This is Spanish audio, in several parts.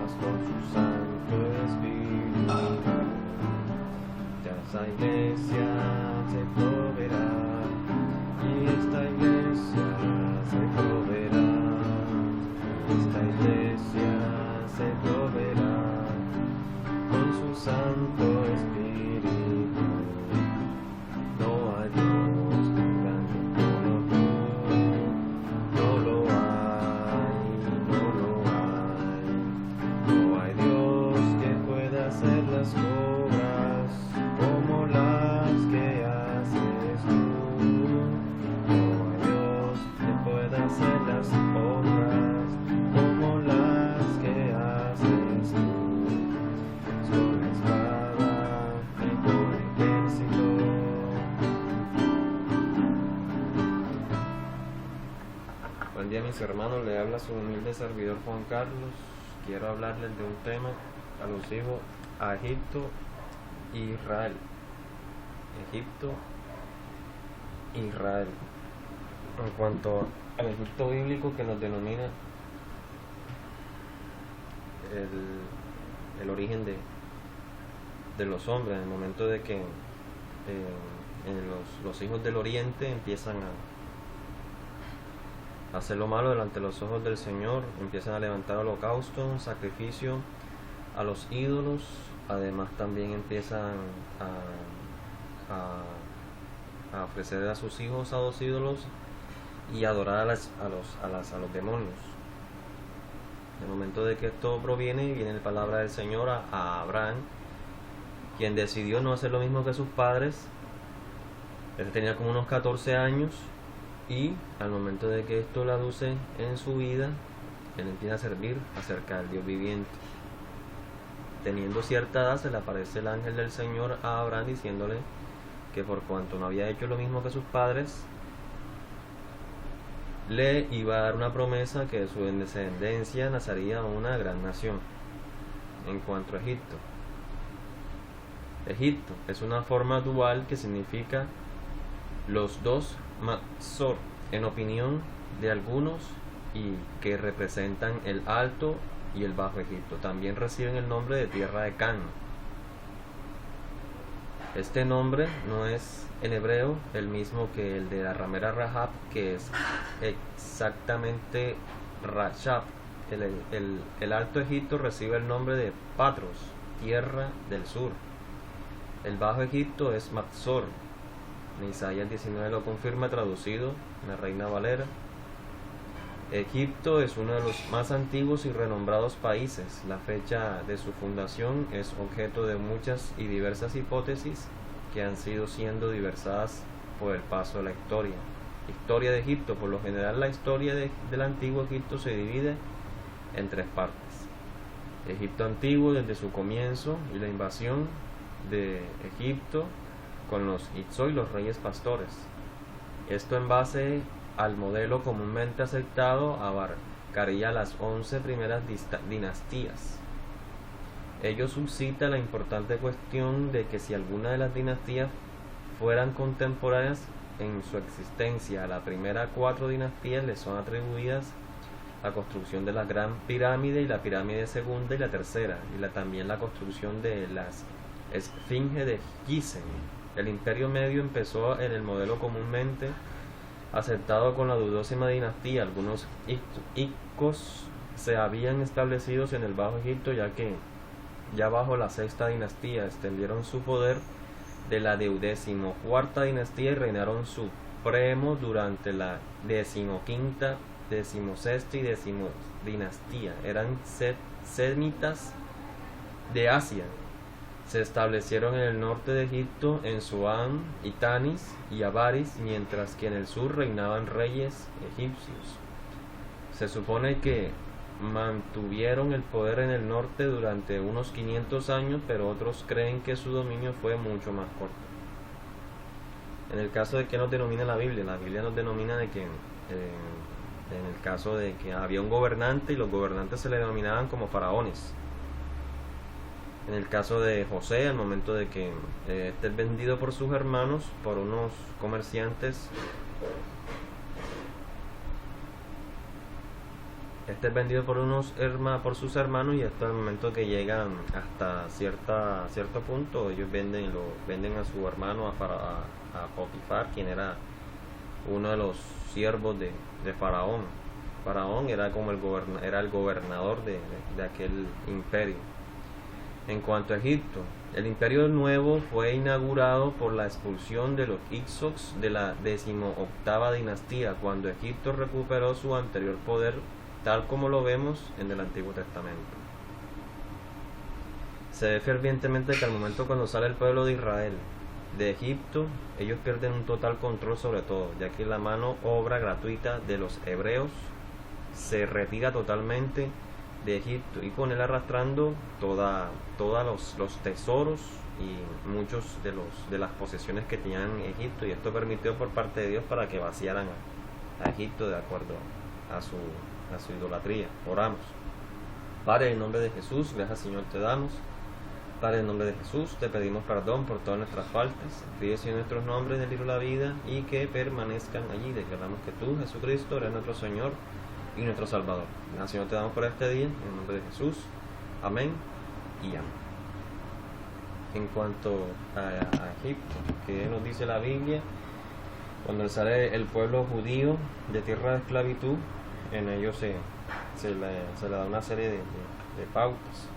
cosas con su Santo Espíritu. Ya esa iglesia se proveerá, y esta iglesia se proveerá, esta iglesia se proveerá con su Santo Espíritu. No hay Dios grande como tú, no lo hay, no lo hay. No hay Dios que pueda hacer las obras como las que haces tú. No hay Dios que pueda hacer las obras como las que haces tú. Con la espada y con ejército. Buen día, mis hermanos, le habla su humilde servidor Juan Carlos. Quiero hablarles de un tema alusivo a Egipto e Israel. Egipto e Israel. En cuanto al Egipto bíblico, que nos denomina el origen de los hombres, en el momento de que los hijos del oriente empiezan a hacer lo malo delante de los ojos del Señor, empiezan a levantar holocausto, sacrificio a los ídolos, además también empiezan a ofrecer a sus hijos a los ídolos y adorar a los demonios. En el momento de que esto proviene, viene la palabra del Señor a Abraham, quien decidió no hacer lo mismo que sus padres. Él tenía como unos 14 años, y al momento de que esto la luce en su vida, él empieza a servir acerca del Dios viviente. Teniendo cierta edad, se le aparece el ángel del Señor a Abraham diciéndole que por cuanto no había hecho lo mismo que sus padres, le iba a dar una promesa que de su descendencia nacería una gran nación. En cuanto a Egipto, Egipto es una forma dual que significa los dos Matzor, en opinión de algunos, y que representan el Alto y el Bajo Egipto. También reciben el nombre de tierra de Canaán. Este nombre no es en hebreo el mismo que el de la ramera Rahab, que es exactamente Rashab. El Alto Egipto recibe el nombre de Patros, tierra del sur. El Bajo Egipto es Matzor. En Isaías 19 lo confirma, traducido en la Reina Valera. Egipto es uno de los más antiguos y renombrados países. La fecha de su fundación es objeto de muchas y diversas hipótesis que han sido siendo diversadas por el paso de la historia. Historia de Egipto. Por lo general, la historia del antiguo Egipto se divide en tres partes. Egipto antiguo, desde su comienzo y la invasión de Egipto con los Itzoi, los reyes pastores. Esto en base al modelo comúnmente aceptado abarcaría las 11 primeras dinastías. Ello suscita la importante cuestión de que si alguna de las dinastías fueran contemporáneas en su existencia, a la primera 4 dinastías les son atribuidas la construcción de la Gran Pirámide y la Pirámide Segunda y la tercera, y también la construcción de las Esfinge de Gizeh. El Imperio Medio empezó en el modelo comúnmente aceptado con la dudosima dinastía. Algunos icos se habían establecido en el Bajo Egipto, ya que ya bajo la sexta dinastía extendieron su poder de la 14ª dinastía y reinaron supremo durante la 15ª, 16ª y 10ª dinastía. Eran semitas de Asia. Se establecieron en el norte de Egipto, en Suán y Tanis y Avaris, mientras que en el sur reinaban reyes egipcios. Se supone que mantuvieron el poder en el norte durante unos 500 años, pero otros creen que su dominio fue mucho más corto. En el caso de que nos denomina la Biblia nos denomina de que en el caso de que había un gobernante y los gobernantes se le denominaban como faraones. En el caso de José, al momento de que este es vendido por sus hermanos, por unos comerciantes Este es vendido por sus hermanos, y hasta el momento que llegan hasta cierto punto, ellos venden a su hermano a Potifar, quien era uno de los siervos de Faraón. Faraón era como era el gobernador de aquel imperio. En cuanto a Egipto, el imperio nuevo fue inaugurado por la expulsión de los Hyksos de la 18ª dinastía, cuando Egipto recuperó su anterior poder, tal como lo vemos en el Antiguo Testamento. Se ve fervientemente que al momento cuando sale el pueblo de Israel de Egipto, ellos pierden un total control sobre todo, ya que la mano obra gratuita de los hebreos se retira totalmente de Egipto, y con él arrastrando todos los tesoros y muchos de las posesiones que tenían en Egipto, y esto permitió por parte de Dios para que vaciaran a Egipto de acuerdo a su idolatría. Oramos. Padre, en nombre de Jesús, gracias Señor te damos. Padre, en nombre de Jesús, te pedimos perdón por todas nuestras faltas. Escribe en nuestros nombres del libro de la vida y que permanezcan allí. Declaramos que tú, Jesucristo, eres nuestro Señor y nuestro Salvador. Gracias Señor te damos por este día, en nombre de Jesús. Amén y amén. En cuanto a Egipto, ¿qué nos dice la Biblia? Cuando sale el pueblo judío de tierra de esclavitud, en ellos se le da una serie de pautas.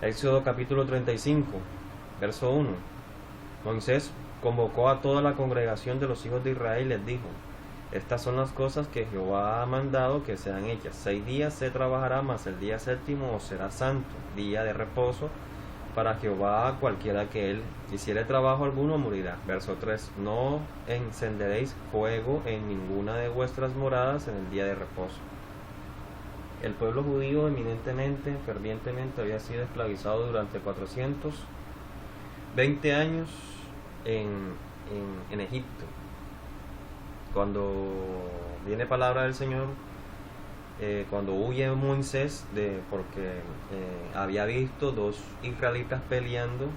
Éxodo capítulo 35, verso 1. Moisés convocó a toda la congregación de los hijos de Israel y les dijo: estas son las cosas que Jehová ha mandado que sean hechas. 6 días se trabajará, mas el día séptimo os será santo, día de reposo para Jehová. Cualquiera que él hiciere trabajo alguno morirá. Verso 3. No encenderéis fuego en ninguna de vuestras moradas en el día de reposo. El pueblo judío eminentemente, fervientemente había sido esclavizado durante 420 años en Egipto. Cuando viene palabra del Señor, cuando huye Moisés porque había visto 2 israelitas peleando,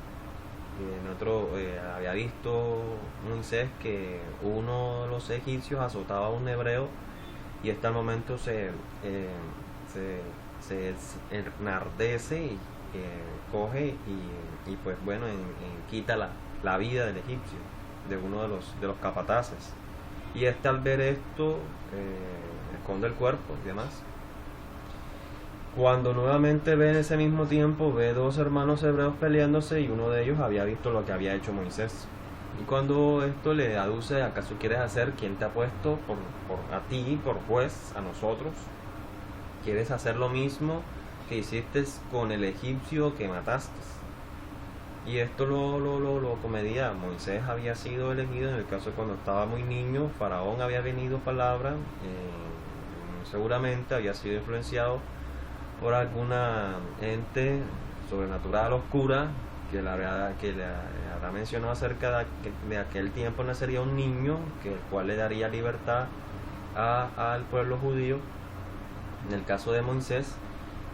había visto Moisés que uno de los egipcios azotaba a un hebreo, y hasta el momento se enardece y coge y pues bueno, quita la vida del egipcio, de uno de los capataces, y al ver esto esconde el cuerpo y demás. Cuando nuevamente ve en ese mismo tiempo, ve 2 hermanos hebreos peleándose, y uno de ellos había visto lo que había hecho Moisés. Y cuando esto le aduce: ¿acaso quieres hacer? ¿Quién te ha puesto a ti por juez a nosotros? ¿Quieres hacer lo mismo que hiciste con el egipcio que mataste? Y esto lo comedía. Moisés había sido elegido en el caso cuando estaba muy niño. Faraón había venido palabra, seguramente había sido influenciado por alguna ente sobrenatural oscura que le habrá mencionado acerca de aquel tiempo nacería un niño, el cual le daría libertad al pueblo judío, en el caso de Moisés,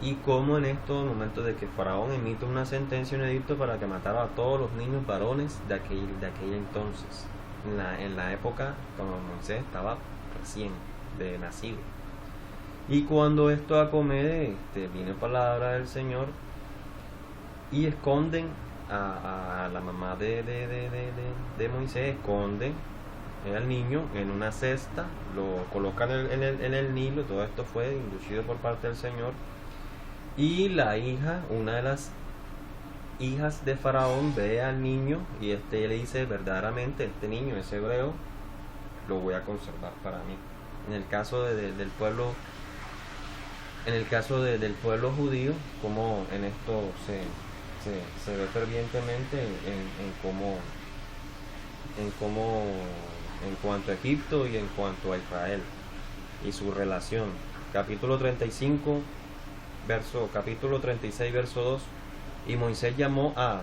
y como en estos momentos de que Faraón emite una sentencia en Egipto para que matara a todos los niños varones de aquel entonces, en la época cuando Moisés estaba recién de nacido. Y cuando esto acomete, viene palabra del Señor, y esconden a la mamá de Moisés, esconden al niño en una cesta, lo colocan en el Nilo. Todo esto fue inducido por parte del Señor, y la hija, una de las hijas de Faraón, ve al niño y le dice: verdaderamente este niño es hebreo, lo voy a conservar para mí. En el caso del pueblo judío, como en esto se ve fervientemente en cuanto a Egipto y en cuanto a Israel y su relación. Capítulo 36, verso 2. Y Moisés llamó a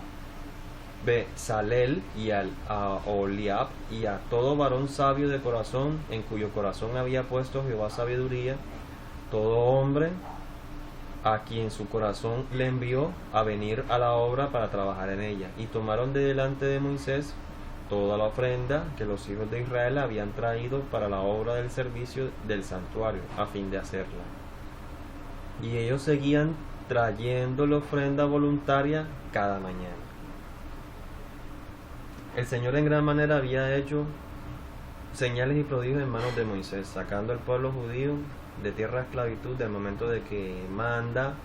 Bezalel y a Oliab y a todo varón sabio de corazón, en cuyo corazón había puesto Jehová sabiduría, todo hombre a quien su corazón le envió a venir a la obra para trabajar en ella. Y tomaron de delante de Moisés toda la ofrenda que los hijos de Israel habían traído para la obra del servicio del santuario, a fin de hacerla. Y ellos seguían trayendo la ofrenda voluntaria cada mañana. El Señor en gran manera había hecho señales y prodigios en manos de Moisés, sacando al pueblo judío de tierra de esclavitud, del momento de que manda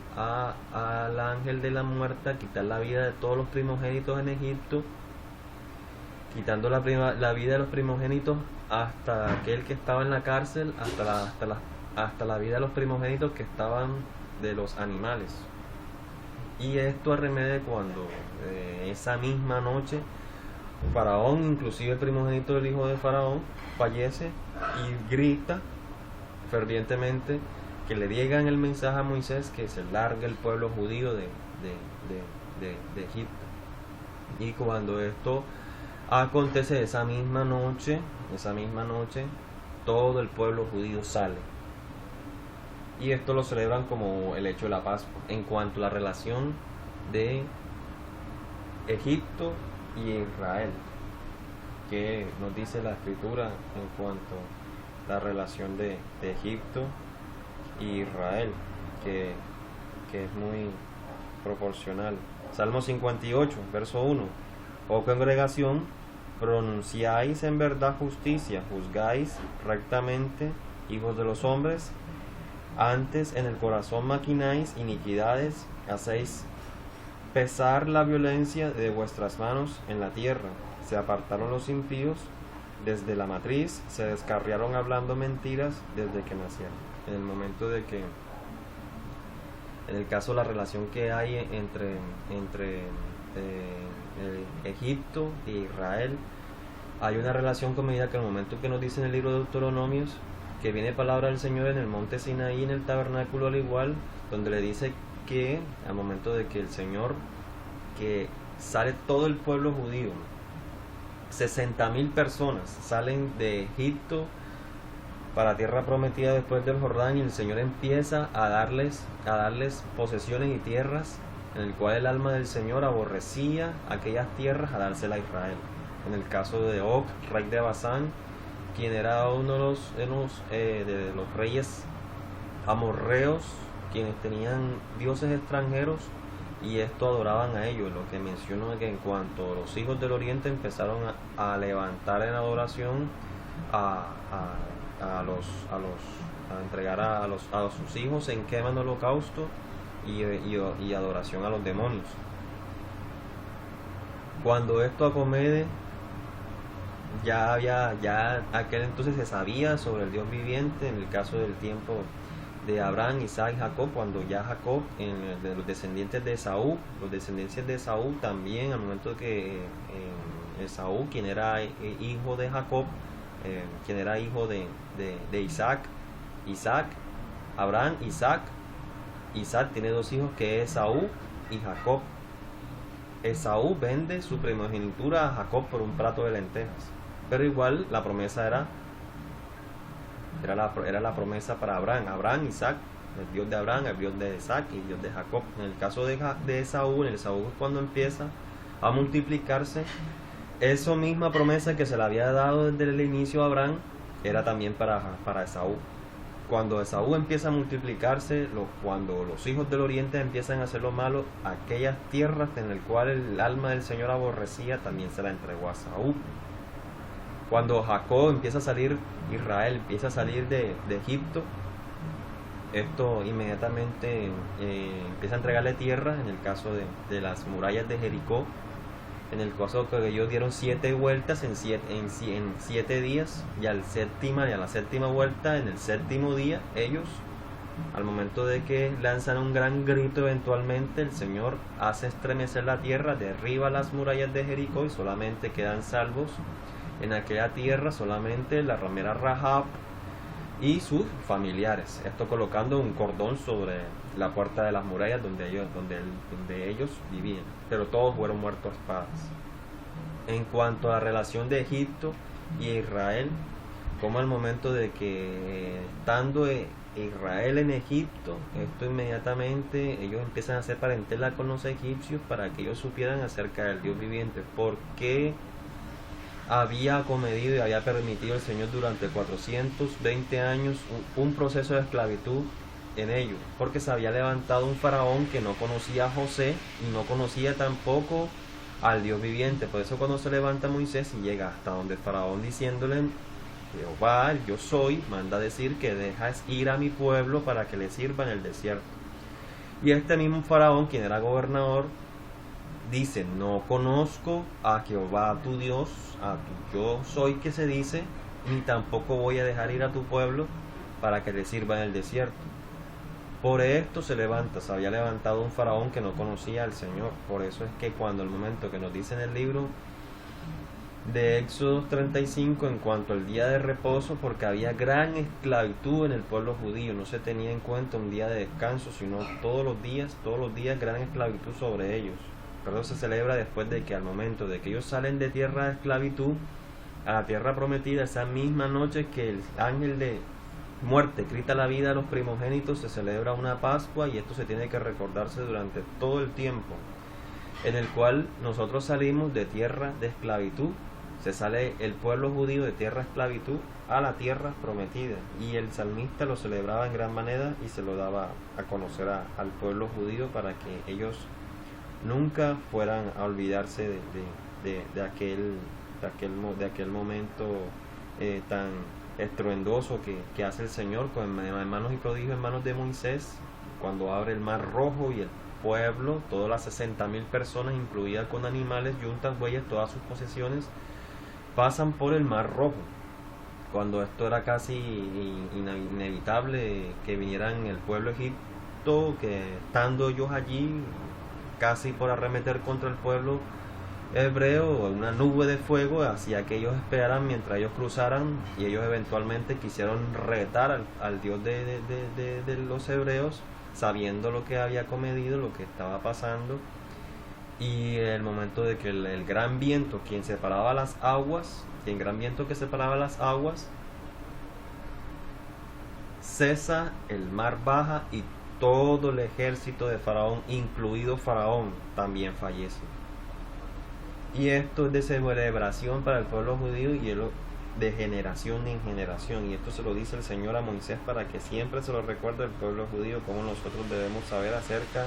al ángel de la muerte a quitar la vida de todos los primogénitos en Egipto, quitando la vida de los primogénitos hasta aquel que estaba en la cárcel, hasta la vida de los primogénitos que estaban de los animales. Y esto arremete cuando esa misma noche Faraón, inclusive el primogénito del hijo de Faraón, fallece y grita fervientemente que le llegan el mensaje a Moisés que se largue el pueblo judío de Egipto. Y cuando esto acontece esa misma noche, todo el pueblo judío sale. Y esto lo celebran como el hecho de la Pascua. En cuanto a la relación de Egipto y Israel, que nos dice la Escritura en cuanto a la relación de Egipto y Israel, que es muy proporcional. Salmo 58, verso 1. Oh congregación, pronunciáis en verdad justicia, juzgáis rectamente, hijos de los hombres. Antes en el corazón maquináis iniquidades, hacéis pesar la violencia de vuestras manos en la tierra. Se apartaron los impíos desde la matriz, se descarriaron hablando mentiras desde que nacieron. En el momento de que, en el caso de la relación que hay entre Egipto e Israel, hay una relación con medida que en el momento que nos dice en el libro de Deuteronomios que viene palabra del Señor en el monte Sinaí, en el tabernáculo al igual, donde le dice que al momento de que el Señor, que sale todo el pueblo judío, 60,000 personas salen de Egipto para tierra prometida después del Jordán, y el Señor empieza a darles posesiones y tierras, en el cual el alma del Señor aborrecía aquellas tierras a dárselas a Israel. En el caso de Og, rey de Basán, quien era uno de los reyes amorreos, quienes tenían dioses extranjeros y esto adoraban a ellos. Lo que menciono es que en cuanto los hijos del oriente empezaron a levantar en adoración a entregar a sus hijos en quema en holocausto y adoración a los demonios. Cuando esto acomete, ya aquel entonces se sabía sobre el Dios viviente. En el caso del tiempo de Abraham, Isaac y Jacob, cuando ya Jacob, de los descendientes de Esaú, los descendientes de Esaú también, al momento que Esaú, quien era hijo de Jacob, quien era hijo de Isaac, Abraham, Isaac tiene dos hijos, que es Esaú y Jacob. Esaú vende su primogenitura a Jacob por un plato de lentejas, pero igual la promesa era la promesa para Abraham, Isaac, el Dios de Abraham, el Dios de Isaac y el Dios de Jacob. En el caso de Esaú, cuando empieza a multiplicarse, esa misma promesa que se le había dado desde el inicio a Abraham era también para Esaú. Cuando Esaú empieza a multiplicarse, cuando los hijos del oriente empiezan a hacer lo malo, aquellas tierras en las cuales el alma del Señor aborrecía, también se la entregó a Esaú. Cuando Jacob empieza a salir, Israel empieza a salir de Egipto, esto inmediatamente empieza a entregarle tierra. En el caso de las murallas de Jericó, en el caso que ellos dieron 7 vueltas en 7 días, y a la séptima vuelta, en el séptimo día, ellos, al momento de que lanzan un gran grito, eventualmente el Señor hace estremecer la tierra, derriba las murallas de Jericó, y solamente quedan salvos en aquella tierra solamente la ramera Rahab y sus familiares, esto colocando un cordón sobre la puerta de las murallas donde ellos vivían, pero todos fueron muertos a espadas. En cuanto a la relación de Egipto y Israel, como al momento de que estando Israel en Egipto, esto inmediatamente ellos empiezan a hacer parentela con los egipcios para que ellos supieran acerca del Dios viviente. ¿Por qué había acomedido y había permitido el Señor durante 420 años un proceso de esclavitud en ellos, porque se había levantado un faraón que no conocía a José y no conocía tampoco al Dios viviente. Por eso cuando se levanta Moisés y llega hasta donde el faraón diciéndole: Jehová, yo soy, manda a decir que dejas ir a mi pueblo para que le sirva en el desierto. Y este mismo faraón, quien era gobernador, dice: no conozco a Jehová tu Dios, a tu yo soy que se dice, ni tampoco voy a dejar ir a tu pueblo para que le sirva en el desierto. Por esto se había levantado un faraón que no conocía al Señor. Por eso es que cuando el momento que nos dice en el libro de Éxodo 35 en cuanto al día de reposo, porque había gran esclavitud en el pueblo judío, no se tenía en cuenta un día de descanso, sino todos los días gran esclavitud sobre ellos. Pero se celebra después de que al momento de que ellos salen de tierra de esclavitud a la tierra prometida, esa misma noche que el ángel de muerte grita la vida a los primogénitos, se celebra una Pascua, y esto se tiene que recordarse durante todo el tiempo en el cual nosotros salimos de tierra de esclavitud. Se sale el pueblo judío de tierra de esclavitud a la tierra prometida, y el salmista lo celebraba en gran manera y se lo daba a conocer al pueblo judío para que ellos nunca fueran a olvidarse de aquel momento tan estruendoso que hace el Señor con hermanos y prodigios en manos de Moisés, cuando abre el mar rojo y el pueblo, todas las 60,000 personas, incluidas con animales, yuntas, bueyes, todas sus posesiones, pasan por el mar rojo, cuando esto era casi inevitable que vinieran el pueblo egipto, que estando ellos allí casi por arremeter contra el pueblo hebreo, una nube de fuego hacía que ellos esperaran mientras ellos cruzaran, y ellos eventualmente quisieron retar al Dios de los hebreos, sabiendo lo que había cometido, lo que estaba pasando. Y el momento de que el gran viento, quien separaba las aguas, cesa, el mar baja, y todo el ejército de Faraón, incluido Faraón, también fallece. Y esto es de celebración para el pueblo judío, y es de generación en generación. Y esto se lo dice el Señor a Moisés para que siempre se lo recuerde al pueblo judío, como nosotros debemos saber acerca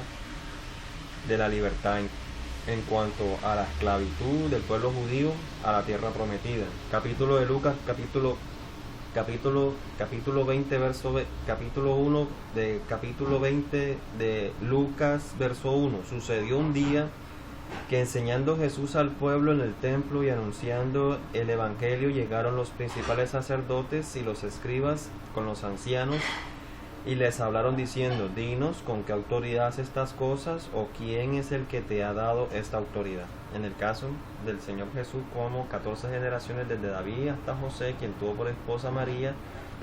de la libertad en cuanto a la esclavitud del pueblo judío a la tierra prometida. Capítulo de Lucas, capítulo 20, capítulo 20 de Lucas, verso 1. Sucedió un día que, enseñando Jesús al pueblo en el templo y anunciando el evangelio, llegaron los principales sacerdotes y los escribas con los ancianos, y les hablaron diciendo: dinos, ¿con qué autoridad haces estas cosas? ¿O quién es el que te ha dado esta autoridad? En el caso del Señor Jesús, como 14 generaciones desde David hasta José, quien tuvo por esposa a María,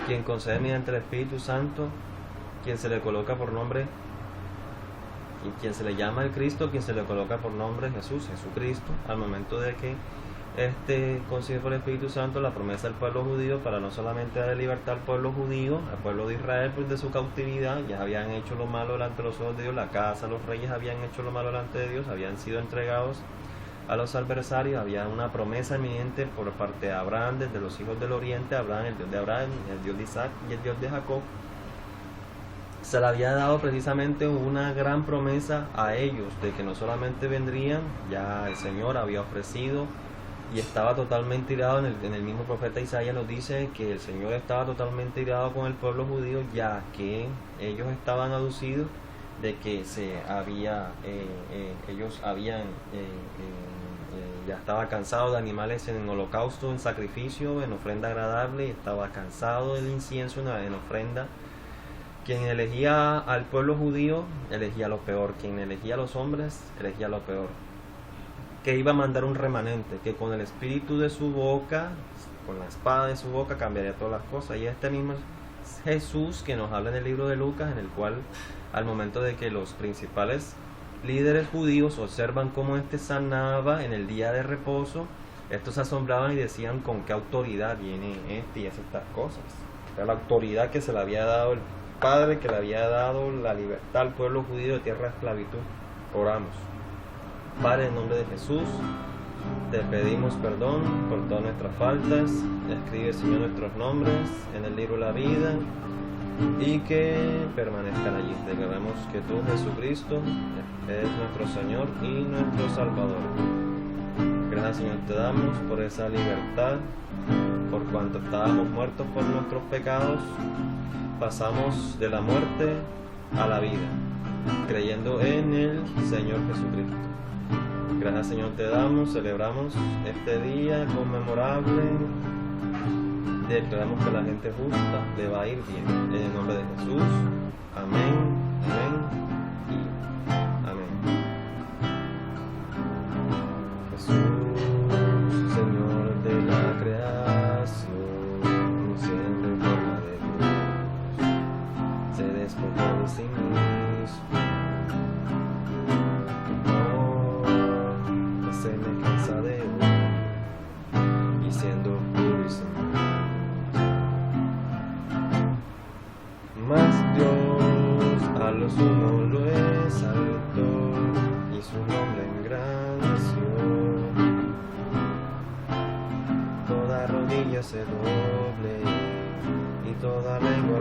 quien concede mediante el Espíritu Santo, quien se le coloca por nombre, y quien se le llama el Cristo, quien se le coloca por nombre Jesucristo, al momento de que concede por el Espíritu Santo la promesa del pueblo judío, para no solamente dar libertad al pueblo judío, al pueblo de Israel, pues de su cautividad. Ya habían hecho lo malo delante de los ojos de Dios, la casa, los reyes habían hecho lo malo delante de Dios, habían sido entregados a los adversarios, había una promesa eminente por parte de Abraham, desde los hijos del oriente, Abraham, el Dios de Abraham, el Dios de Isaac y el Dios de Jacob. Se le había dado precisamente una gran promesa a ellos, de que no solamente vendrían, ya el Señor había ofrecido y estaba totalmente irado. En el mismo profeta Isaías nos dice que el Señor estaba totalmente irado con el pueblo judío, ya que ellos estaban aducidos de que ellos habían ya estaba cansado de animales en holocausto, en sacrificio, en ofrenda agradable, y estaba cansado del incienso en ofrenda. Quien elegía al pueblo judío elegía lo peor, quien elegía a los hombres elegía lo peor, que iba a mandar un remanente, que con el espíritu de su boca, con la espada de su boca, cambiaría todas las cosas. Y este mismo Jesús que nos habla en el libro de Lucas, en el cual al momento de que los principales líderes judíos observan cómo sanaba en el día de reposo, estos se asombraban y decían: ¿con qué autoridad viene y hace estas cosas? Era la autoridad que se le había dado el Padre, que le había dado la libertad al pueblo judío de tierra de esclavitud. Oramos. Padre, en nombre de Jesús, Te pedimos perdón por todas nuestras faltas. Escribe, Señor, nuestros nombres en el libro de la vida y que permanezcan allí. Declaramos que tú, Jesucristo, eres nuestro Señor y nuestro Salvador. Gracias, Señor, te damos por esa libertad, por cuanto estábamos muertos por nuestros pecados, pasamos de la muerte a la vida, creyendo en el Señor Jesucristo. Gracias, Señor, te damos, celebramos este día conmemorable. Declaramos que la gente justa le va a ir bien. En el nombre de Jesús. Amén, amén y amén. Jesús, Señor de la creación, siendo en forma de Dios, se despojó de sí mismo. No, la semejanza de hoy, y siendo puro y sin mas Dios a los unos lo exaltó y su nombre engrandeció. Toda rodilla se doble y toda lengua